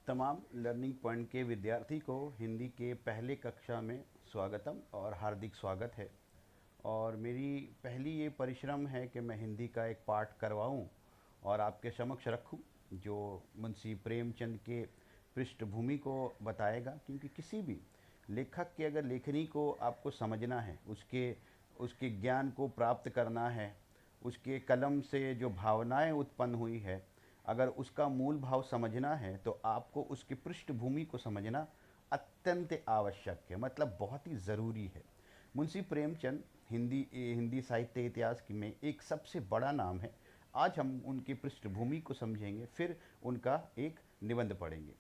तमाम learning point के विद्यार्थी को हिंदी के पहले कक्षा में स्वागतम और हार्दिक स्वागत है। और मेरी पहली ये परिश्रम है कि मैं हिंदी का एक पाठ करवाऊं और आपके समक्ष रखूं, जो मुंशी प्रेमचंद के पृष्ठभूमि को बताएगा। क्योंकि किसी भी लेखक के अगर लेखनी को आपको समझना है, उसके उसके ज्ञान को प्राप्त करना है, उसके कलम से जो भावनाएं उत्पन्न हुई है, अगर उसका मूल भाव समझना है तो आपको उसकी पृष्ठभूमि को समझना अत्यंत आवश्यक है, मतलब बहुत ही ज़रूरी है। मुंशी प्रेमचंद हिंदी साहित्य इतिहास में एक सबसे बड़ा नाम है। आज हम उनकी पृष्ठभूमि को समझेंगे, फिर उनका एक निबंध पढ़ेंगे।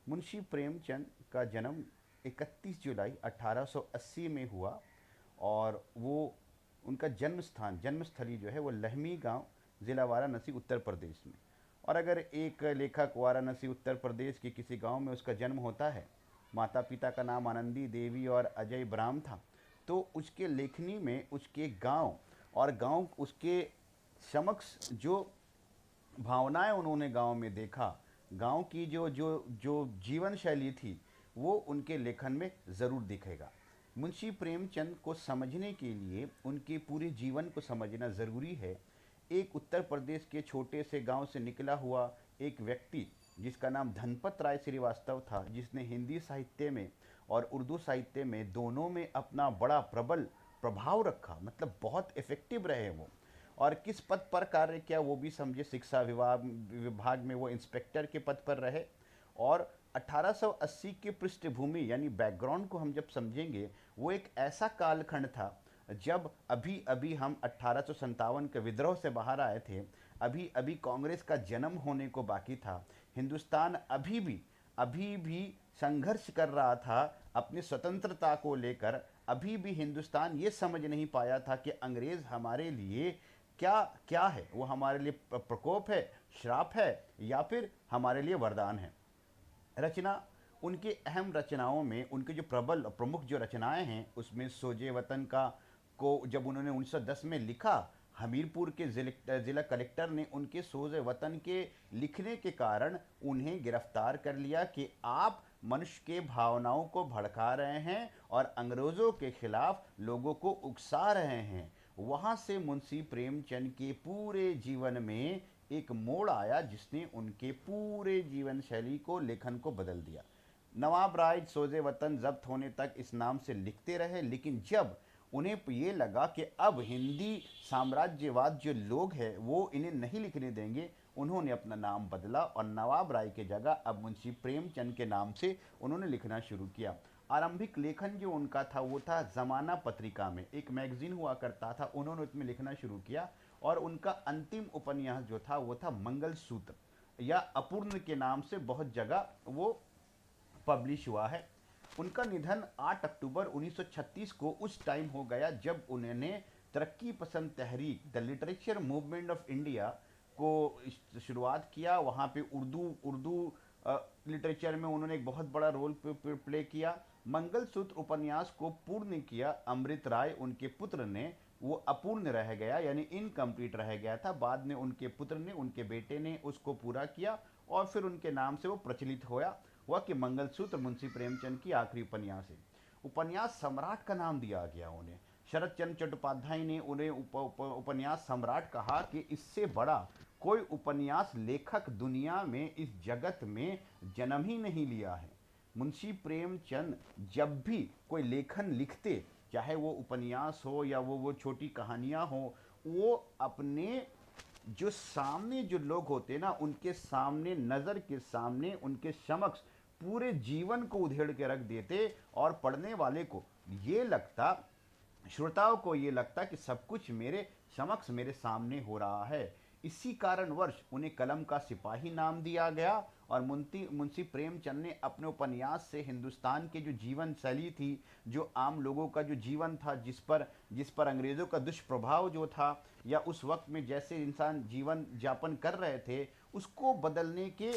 मुंशी प्रेमचंद का जन्म 31 जुलाई 1880 में हुआ और वो उनका जन्मस्थली जो है वो लहमी गांव, ज़िला वाराणसी, उत्तर प्रदेश में। और अगर एक लेखक वाराणसी उत्तर प्रदेश के किसी गांव में उसका जन्म होता है, माता पिता का नाम आनंदी देवी और अजय ब्राह्म था, तो उसके लेखनी में उसके गांव और गांव उसके समक्ष जो भावनाएं उन्होंने गांव में देखा, गांव की जो जो जो जीवन शैली थी, वो उनके लेखन में ज़रूर दिखेगा। मुंशी प्रेमचंद को समझने के लिए उनके पूरे जीवन को समझना ज़रूरी है। एक उत्तर प्रदेश के छोटे से गांव से निकला हुआ एक व्यक्ति जिसका नाम धनपत राय श्रीवास्तव था, जिसने हिंदी साहित्य में और उर्दू साहित्य में दोनों में अपना बड़ा प्रबल प्रभाव रखा, मतलब बहुत इफ़ेक्टिव रहे वो। और किस पद पर कार्य किया वो भी समझे। शिक्षा विभाग में वो इंस्पेक्टर के पद पर रहे। और 1880 की पृष्ठभूमि यानी बैकग्राउंड को हम जब समझेंगे, वो एक ऐसा कालखंड था जब अभी अभी हम 1857 के विद्रोह से बाहर आए थे, अभी अभी कांग्रेस का जन्म होने को बाकी था। हिंदुस्तान अभी भी संघर्ष कर रहा था अपनी स्वतंत्रता को लेकर। अभी भी हिंदुस्तान ये समझ नहीं पाया था कि अंग्रेज़ हमारे लिए क्या क्या है, वो हमारे लिए प्रकोप है, श्राप है, या फिर हमारे लिए वरदान है। रचना, उनके अहम रचनाओं में उनके जो प्रबल प्रमुख जो रचनाएं हैं, उसमें सोजे वतन का को जब उन्होंने 1910 में लिखा, हमीरपुर के ज़िला कलेक्टर ने उनके सोजे वतन के लिखने के कारण उन्हें गिरफ्तार कर लिया कि आप मनुष्य के भावनाओं को भड़का रहे हैं और अंग्रेज़ों के खिलाफ लोगों को उकसा रहे हैं। वहाँ से मुंशी प्रेमचंद के पूरे जीवन में एक मोड़ आया जिसने उनके पूरे जीवन शैली को, लेखन को बदल दिया। नवाब राय सोजे वतन जब्त होने तक इस नाम से लिखते रहे, लेकिन जब उन्हें ये लगा कि अब हिंदी साम्राज्यवाद जो लोग हैं वो इन्हें नहीं लिखने देंगे, उन्होंने अपना नाम बदला और नवाब राय के जगह अब मुंशी प्रेमचंद के नाम से उन्होंने लिखना शुरू किया। आरंभिक लेखन जो उनका था वो था ज़माना पत्रिका में, एक मैगजीन हुआ करता था, उन्होंने उसमें लिखना शुरू किया। और उनका अंतिम उपन्यास जो था वो था मंगलसूत्र या अपूर्ण के नाम से बहुत जगह वो पब्लिश हुआ है। उनका निधन 8 अक्टूबर 1936 को उस टाइम हो गया जब उन्होंने तरक्की पसंद तहरीक, the literature movement of India को शुरुआत किया। वहाँ पे उर्दू उर्दू लिटरेचर में उन्होंने एक बहुत बड़ा रोल प्ले किया। मंगलसूत्र उपन्यास को पूर्ण किया अमृत राय, उनके पुत्र ने। वो अपूर्ण रह गया, यानी इनकम्प्लीट रह गया था। बाद में उनके पुत्र ने, उनके बेटे ने उसको पूरा किया और फिर उनके नाम से वो प्रचलित हुआ कि मंगलसूत्र मुंशी प्रेमचंद की आखिरी उपन्यास है। उपन्यास सम्राट का नाम दिया गया उन्हें। शरद चंद्र चट्टोपाध्याय ने उन्हें उपन्यास सम्राट कहा कि इससे बड़ा कोई उपन्यास लेखक दुनिया में, इस जगत में जन्म ही नहीं लिया है। मुंशी प्रेमचंद जब भी कोई लेखन लिखते, चाहे वो उपन्यास हो या वो छोटी कहानियाँ हो, वो अपने जो सामने जो लोग होते ना, उनके सामने, नज़र के सामने, उनके समक्ष पूरे जीवन को उधेड़ के रख देते और पढ़ने वाले को ये लगता, श्रोताओं को ये लगता कि सब कुछ मेरे समक्ष, मेरे सामने हो रहा है। इसी कारणवश उन्हें कलम का सिपाही नाम दिया गया। और मुंशी प्रेमचंद ने अपने उपन्यास से हिंदुस्तान के जो जीवन शैली थी, जो आम लोगों का जो जीवन था, जिस पर अंग्रेज़ों का दुष्प्रभाव जो था, या उस वक्त में जैसे इंसान जीवन यापन कर रहे थे, उसको बदलने के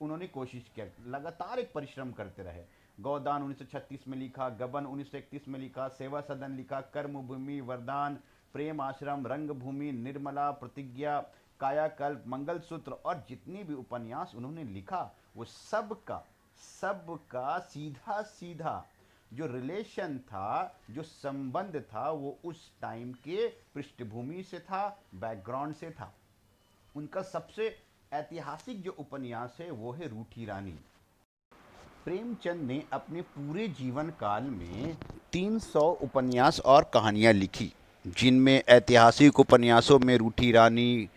उन्होंने कोशिश किया। लगातार एक परिश्रम करते रहे। गौदान 1936 में लिखा, गबन 1931 में लिखा, सेवा सदन लिखा, कर्मभूमि, वरदान, प्रेम आश्रम, रंगभूमि, निर्मला, प्रतिज्ञा, कायाकल्प, मंगलसूत्र और जितने भी उपन्यास उन्होंने लिखा वो सबका सीधा सीधा जो रिलेशन था, जो संबंध था, वो उस टाइम के पृष्ठभूमि से था, बैकग्राउंड से था। उनका सबसे ऐतिहासिक जो उपन्यास है वो है रूठी रानी। प्रेमचंद ने अपने पूरे जीवन काल में 300 उपन्यास और कहानियाँ लिखी, जिनमें ऐतिहासिक उपन्यासों में रूठी रानी,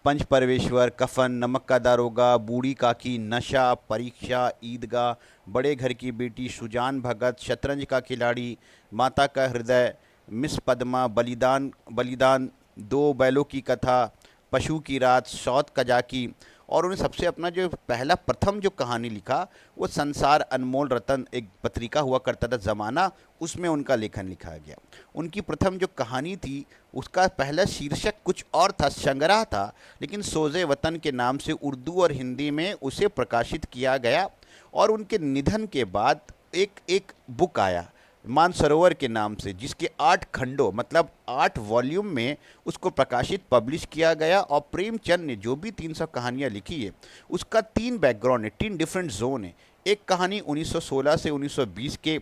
पंच परमेश्वर, कफन, नमक का दारोगा, बूढ़ी काकी, नशा, परीक्षा, ईदगाह, बड़े घर की बेटी, सुजान भगत, शतरंज का खिलाड़ी, माता का हृदय, मिस पद्मा, बलिदान बलिदान, दो बैलों की कथा, पशु की रात, सौत कजाकी। और उन्हें सबसे अपना जो पहला प्रथम जो कहानी लिखा वो संसार अनमोल रतन, एक पत्रिका हुआ करता था ज़माना, उसमें उनका लेखन लिखा गया। उनकी प्रथम जो कहानी थी उसका पहला शीर्षक कुछ और था, संग्रह था, लेकिन सोज़े वतन के नाम से उर्दू और हिंदी में उसे प्रकाशित किया गया। और उनके निधन के बाद एक एक बुक आया मानसरोवर के नाम से, जिसके 8 खंडों मतलब 8 वॉल्यूम में उसको प्रकाशित पब्लिश किया गया। और प्रेमचंद ने जो भी 300 कहानियाँ लिखी है उसका 3 बैकग्राउंड है, 3 डिफरेंट जोन है। एक कहानी 1916 से 1920 के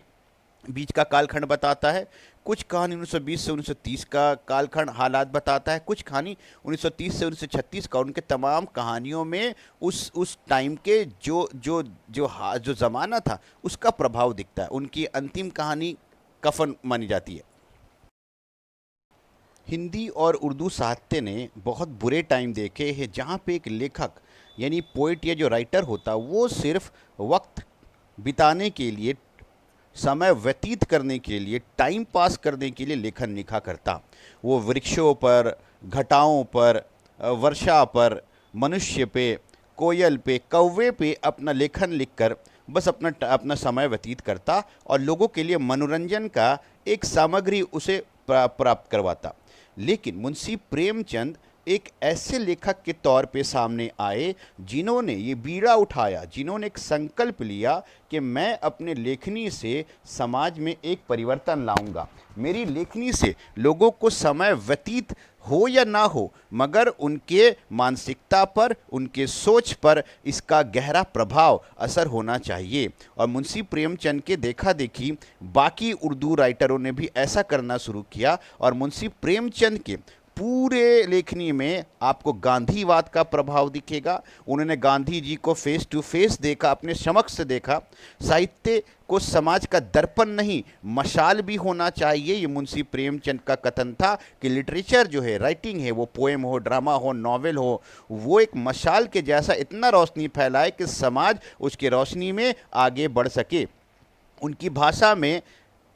बीच का कालखंड बताता है, कुछ कहानी 1920 से 1930 का कालखंड हालात बताता है, कुछ कहानी 1930 से 1936 का। उनके तमाम कहानियों में उस टाइम के जो ज़माना था उसका प्रभाव दिखता है। उनकी अंतिम कहानी कफन मानी जाती है। हिंदी और उर्दू साहित्य ने बहुत बुरे टाइम देखे हैं जहाँ पे एक लेखक यानी पोइट या जो राइटर होता वो सिर्फ वक्त बिताने के लिए, समय व्यतीत करने के लिए, टाइम पास करने के लिए लेखन लिखा करता। वो वृक्षों पर, घटाओं पर, वर्षा पर, मनुष्य पे, कोयल पे, कौवे पे अपना लेखन लिखकर बस अपना समय व्यतीत करता और लोगों के लिए मनोरंजन का एक सामग्री उसे प्राप्त करवाता। लेकिन मुंशी प्रेमचंद एक ऐसे लेखक के तौर पे सामने आए जिन्होंने ये बीड़ा उठाया, जिन्होंने एक संकल्प लिया कि मैं अपने लेखनी से समाज में एक परिवर्तन लाऊंगा। मेरी लेखनी से लोगों को समय व्यतीत हो या ना हो, मगर उनके मानसिकता पर, उनके सोच पर इसका गहरा प्रभाव असर होना चाहिए। और मुंशी प्रेमचंद के देखा देखी बाकी उर्दू राइटरों ने भी ऐसा करना शुरू किया। और मुंशी प्रेमचंद के पूरे लेखनी में आपको गांधीवाद का प्रभाव दिखेगा। उन्होंने गांधी जी को फेस टू फेस देखा, अपने समक्ष से देखा। साहित्य को समाज का दर्पण नहीं, मशाल भी होना चाहिए, ये मुंशी प्रेमचंद का कथन था कि लिटरेचर जो है, राइटिंग है, वो पोएम हो, ड्रामा हो, नॉवेल हो, वो एक मशाल के जैसा इतना रोशनी फैलाए कि समाज उसके रोशनी में आगे बढ़ सके। उनकी भाषा में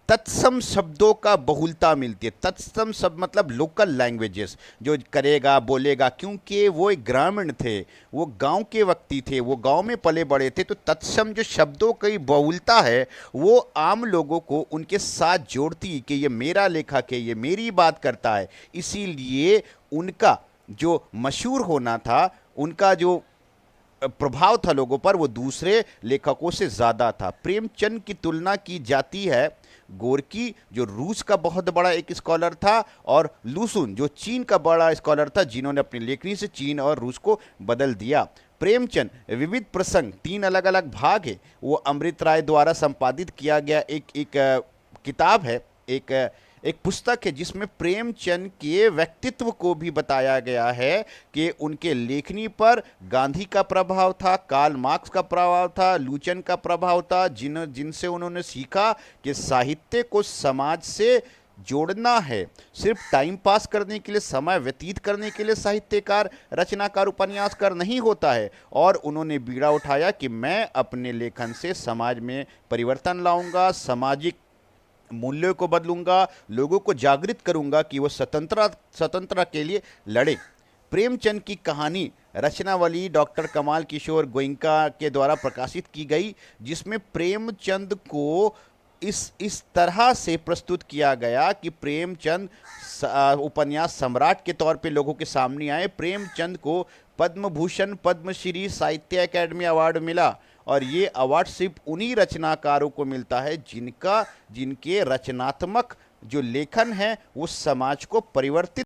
तत्सम शब्दों का बहुलता मिलती है। तत्सम शब्द मतलब लोकल लैंग्वेजेस, जो करेगा बोलेगा, क्योंकि वो एक ग्रामीण थे, वो गांव के व्यक्ति थे, वो गांव में पले बड़े थे, तो तत्सम जो शब्दों की बहुलता है वो आम लोगों को उनके साथ जोड़ती कि ये मेरा लेखक है, ये मेरी बात करता है। इसीलिए उनका जो मशहूर होना था, उनका जो प्रभाव था लोगों पर, वो दूसरे लेखकों से ज़्यादा था। प्रेमचंद की तुलना की जाती है गोरकी, जो रूस का बहुत बड़ा एक स्कॉलर था, और लुसुन, जो चीन का बड़ा स्कॉलर था, जिन्होंने अपनी लेखनी से चीन और रूस को बदल दिया। प्रेमचंद विविध प्रसंग, 3 अलग अलग भाग है, वो अमृत राय द्वारा संपादित किया गया एक किताब है, एक पुस्तक है, जिसमें प्रेमचंद के व्यक्तित्व को भी बताया गया है कि उनके लेखनी पर गांधी का प्रभाव था, कार्ल मार्क्स का प्रभाव था, लुचन का प्रभाव था, जिनसे उन्होंने सीखा कि साहित्य को समाज से जोड़ना है। सिर्फ टाइम पास करने के लिए, समय व्यतीत करने के लिए साहित्यकार, रचनाकार, उपन्यासकार नहीं होता है। और उन्होंने बीड़ा उठाया कि मैं अपने लेखन से समाज में परिवर्तन लाऊंगा, सामाजिक मूल्यों को बदलूंगा, लोगों को जागृत करूंगा कि वो स्वतंत्रता के लिए लड़े। प्रेमचंद की कहानी रचनावली डॉक्टर कमाल किशोर गोयनका के द्वारा प्रकाशित की गई, जिसमें प्रेमचंद को इस तरह से प्रस्तुत किया गया कि प्रेमचंद उपन्यास सम्राट के तौर पे लोगों के सामने आए। प्रेमचंद को पद्म भूषण, पद्मश्री, साहित्य अकेडमी अवार्ड मिला। और ये अवार्ड सिर्फ उन्हीं रचनाकारों को मिलता है जिनके रचनात्मक जो लेखन है वो समाज को परिवर्तित